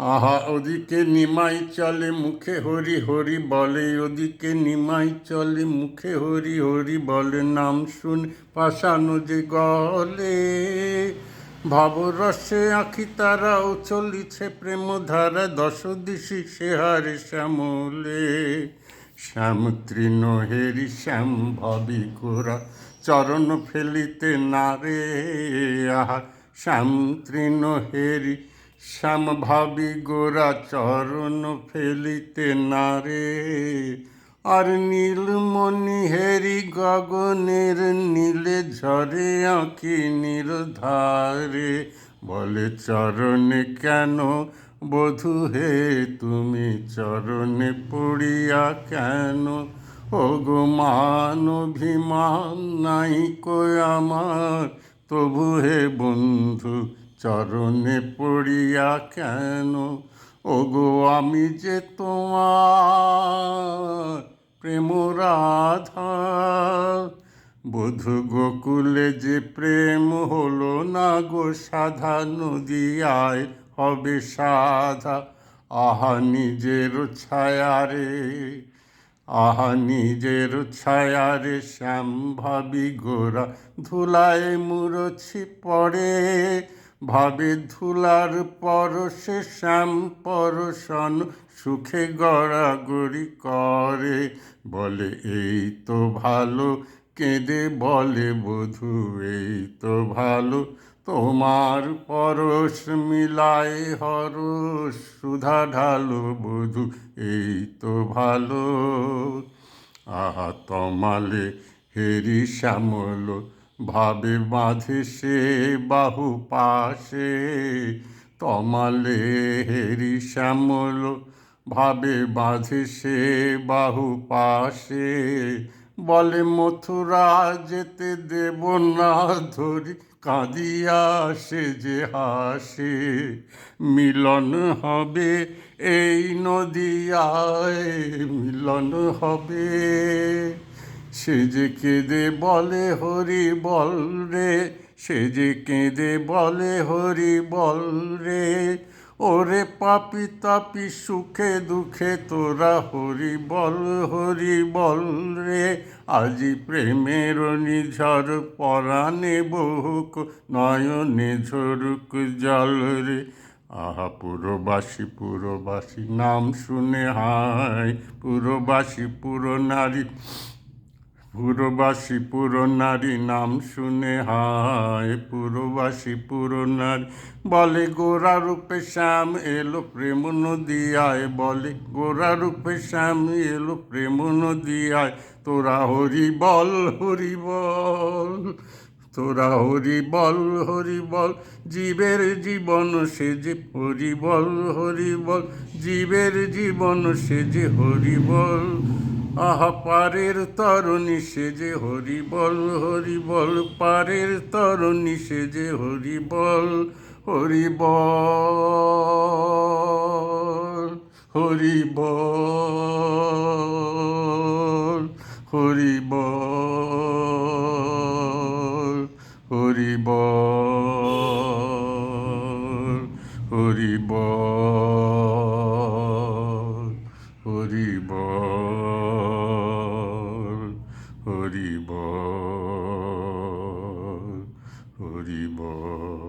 আহা ওদিকে নিমাই চলে মুখে হরি হরি বলে, ওদিকে নিমাই চলে মুখে হরি হরি বলে, নাম শুনে পাশানো যে গলে। ভাবরসে আঁখি তারাও চলিছে প্রেম ধারা, দশ দিশি সে হারে শ্যামলে। শ্যাম তৃণ হেরি শ্যাম ভাবি গোরা, চরণ ফেলিতে না রে। আহা শ্যাম তৃণ হেরি শ্যাম ভাবি গোরা, চরণ ফেলিতে না রে। আর নীলমণি হেরি গগনের নীলে, ঝরে আঁখি নির্ধারে বলে, চরণে কেন বধূ হে তুমি চরণে পড়িয়া কেন। ও গো মান অভিমান নাই কই আমার, তবু হে বন্ধু চরণে পড়িয়া কেন। ও গো আমি যে তোমার প্রেম রাধা, বধূ গোকুলে যে প্রেম হলো না গো সাধা, নদিয়ায় হবে সাধা। আহা নিজের ছায়ারে, আহা নিজের ছায়ারে শ্যাম ভাবি গোরা, ধুলায় মুরছি পড়ে ভাবে ধুলার পরশে শ্যাম পরশন সুখে গড়াগড়ি করে। বলে এই তো ভালো, কেঁদে বলে বধূ এই তো ভালো, তোমার পরশ মিলায় হরস সুধা ঢালো বধূ এই তো ভালো। আহা তমালে হেরি শ্যামল ভাবে বাঁধে সে বাহু পাশে, তমালে হেরি শ্যামল ভাবে বাঁধে সে বাহু পাশে। বলে মথুরা যেতে দেব না ধরি, কাঁদিয়া সে যে হাসে। মিলন হবে এই নদিয়ায়, মিলন হবে। সে যে কেঁদে বলে হরি বল রে, সে যে কেঁদে বলে হরি বল রে। ওরে পাপি তাপি সুখে দুঃখে তোরা হরি বল রে। আজি প্রেমের নিঝড় পরাণে বহুক, নয়নে ঝরুক জল রে। আহা পুরবাসী পুরবাসী নাম শুনে হায়, পুরবাসী পুর নারী, পুরবাসী পুর নারী নাম শুনে হায়, পুরবাসী পুর নারী। বলে গোরা রূপে শ্যাম এলো প্রেম নদিয়ায়, বলে গোরা রূপে শ্যাম এলো প্রেম নদিয়ায়। তোরা হরি বল হরি বল, তোরা হরি বল হরি বল, জীবের জীবন সে যে হরি বল হরি বল, জীবের জীবন সে যে হরি বল। আহা পারের তরণী সে যে হরি বল হরি বল, পারের তরণী সে যে হরি বল হরি বল হরি বল হরি বল হরি বল হরি বল হরি বল হরি বল হরি বল।